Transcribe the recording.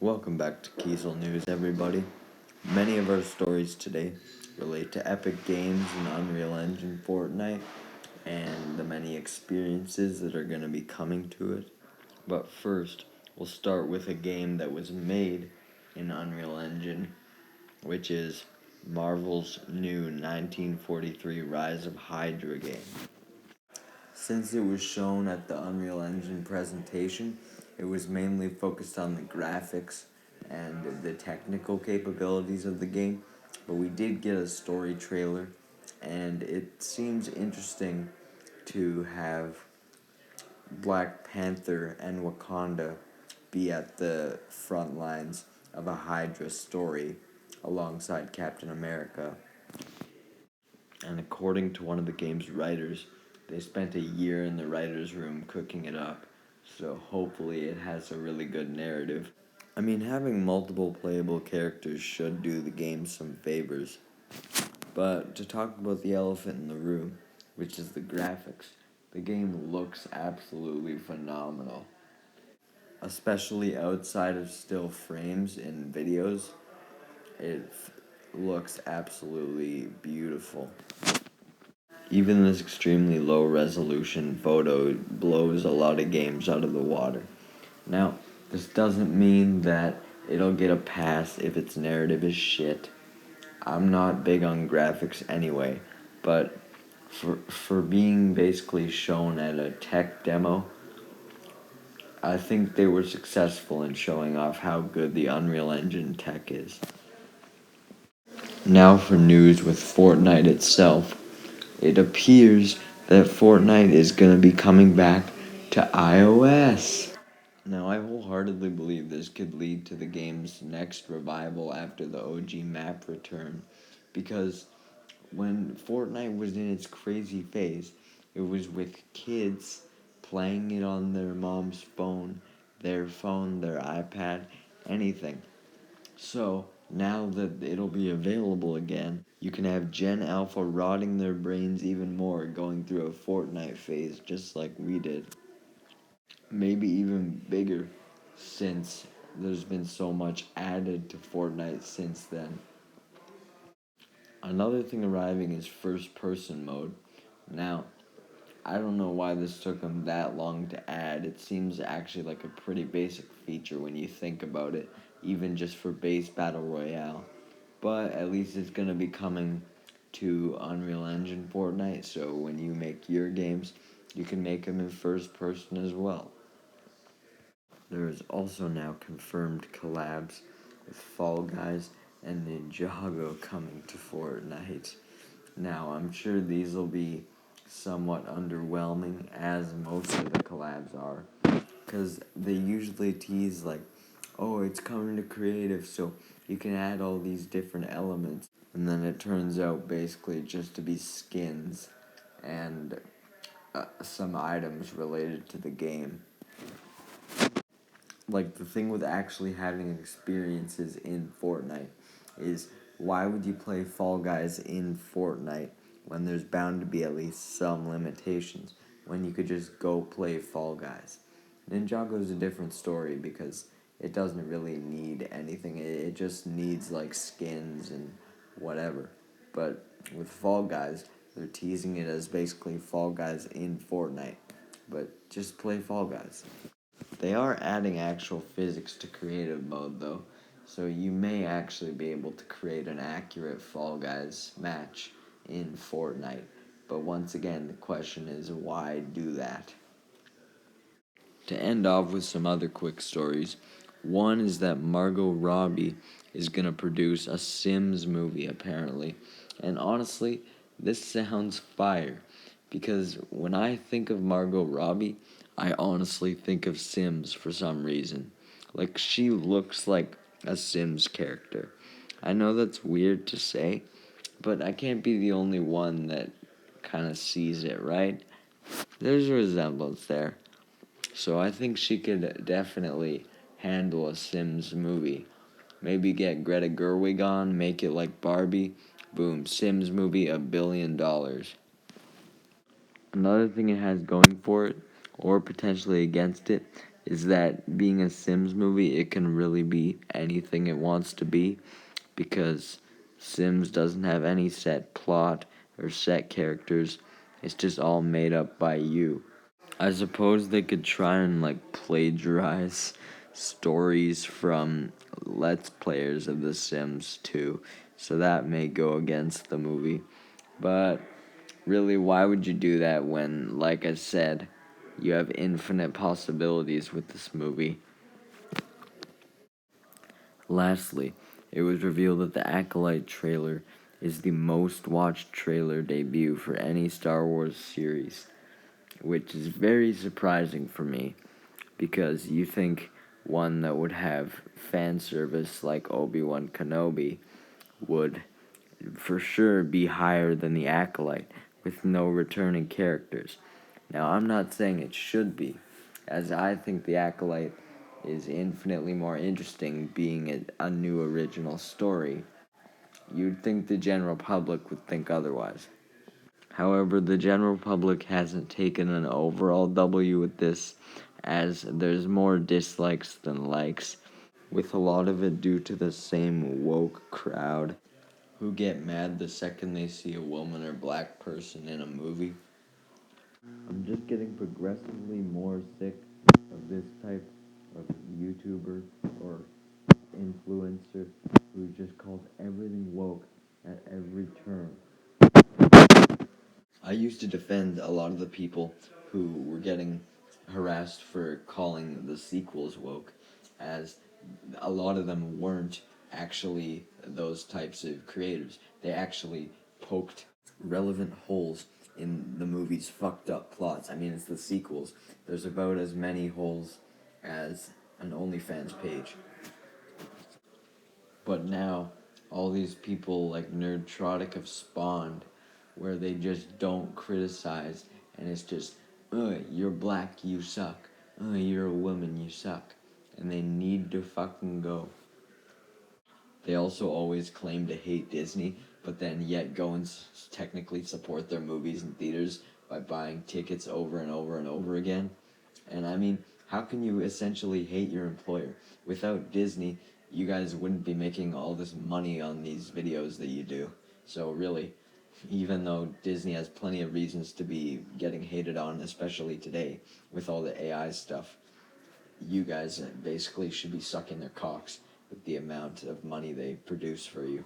Welcome back to Kiesel News, everybody. Many of our stories today relate to Epic Games and Unreal Engine Fortnite and the many experiences that are going to be coming to it. But first, we'll start with a game that was made in Unreal Engine, which is Marvel's new 1943 Rise of Hydra game. Since it was shown at the Unreal Engine presentation, it was mainly focused on the graphics and the technical capabilities of the game, but we did get a story trailer, and it seems interesting to have Black Panther and Wakanda be at the front lines of a Hydra story alongside Captain America. And according to one of the game's writers, they spent a year in the writer's room cooking it up, so hopefully it has a really good narrative. I mean, having multiple playable characters should do the game some favors. But to talk about the elephant in the room, which is the graphics, the game looks absolutely phenomenal. Especially outside of still frames in videos, it looks absolutely beautiful. Even this extremely low resolution photo blows a lot of games out of the water. Now, this doesn't mean that it'll get a pass if its narrative is shit. I'm not big on graphics anyway, but for being basically shown at a tech demo, I think they were successful in showing off how good the Unreal Engine tech is. Now for news with Fortnite itself. It appears that Fortnite is going to be coming back to iOS. Now, I wholeheartedly believe this could lead to the game's next revival after the OG map return, because when Fortnite was in its crazy phase, it was with kids playing it on their mom's phone, their iPad, anything. So, now that it'll be available again, you can have Gen Alpha rotting their brains even more, going through a Fortnite phase just like we did. Maybe even bigger, since there's been so much added to Fortnite since then. Another thing arriving is first person mode. Now, I don't know why this took them that long to add. It seems actually like a pretty basic feature when you think about it, even just for base Battle Royale. But at least it's going to be coming to Unreal Engine Fortnite, so when you make your games, you can make them in first person as well. There is also now confirmed collabs with Fall Guys and Ninjago coming to Fortnite. Now, I'm sure these will be somewhat underwhelming, as most of the collabs are, because they usually tease like, oh, it's coming to creative, so you can add all these different elements, and then it turns out basically just to be skins and some items related to the game. Like, the thing with actually having experiences in Fortnite is, why would you play Fall Guys in Fortnite when there's bound to be at least some limitations, when you could just go play Fall Guys? Ninjago's a different story because it doesn't really need anything. It just needs like skins and whatever. But with Fall Guys, they're teasing it as basically Fall Guys in Fortnite. But just play Fall Guys. They are adding actual physics to creative mode though, so you may actually be able to create an accurate Fall Guys match in Fortnite. But once again, the question is, why do that? To end off with some other quick stories, one is that Margot Robbie is going to produce a Sims movie apparently. And honestly, this sounds fire, because when I think of Margot Robbie, I honestly think of Sims for some reason. Like, she looks like a Sims character. I know that's weird to say, but I can't be the only one that kind of sees it, right? There's a resemblance there. So I think she could definitely handle a Sims movie. Maybe get Greta Gerwig on, make it like Barbie. Boom, Sims movie, $1 billion. Another thing it has going for it, or potentially against it, is that being a Sims movie, it can really be anything it wants to be, because Sims doesn't have any set plot or set characters. It's just all made up by you. I suppose they could try and like plagiarize stories from Let's Players of The Sims too, so that may go against the movie. But really, why would you do that when, like I said, you have infinite possibilities with this movie? Lastly, it was revealed that the Acolyte trailer is the most watched trailer debut for any Star Wars series, which is very surprising for me, because you think one that would have fan service like Obi-Wan Kenobi would for sure be higher than the Acolyte, with no returning characters. Now, I'm not saying it should be, as I think the Acolyte is infinitely more interesting, being a new original story. You'd think the general public would think otherwise. However, the general public hasn't taken an overall W with this, as there's more dislikes than likes, with a lot of it due to the same woke crowd who get mad the second they see a woman or black person in a movie. I'm just getting progressively more sick of this type of YouTuber or influencer who just calls everything woke at every turn. I used to defend a lot of the people who were getting harassed for calling the sequels woke, as a lot of them weren't actually those types of creators. They actually poked relevant holes in the movie's fucked up plots. I mean, it's the sequels. There's about as many holes as an OnlyFans page. But now, all these people like Nerdtrotic have spawned, where they just don't criticize, and it's just, you're black, you suck. You're a woman, you suck. And they need to fucking go. They also always claim to hate Disney, but then yet go and technically support their movies in theaters by buying tickets over and over and over again. And I mean, how can you essentially hate your employer? Without Disney, you guys wouldn't be making all this money on these videos that you do. So really, even though Disney has plenty of reasons to be getting hated on, especially today with all the AI stuff, you guys basically should be sucking their cocks with the amount of money they produce for you.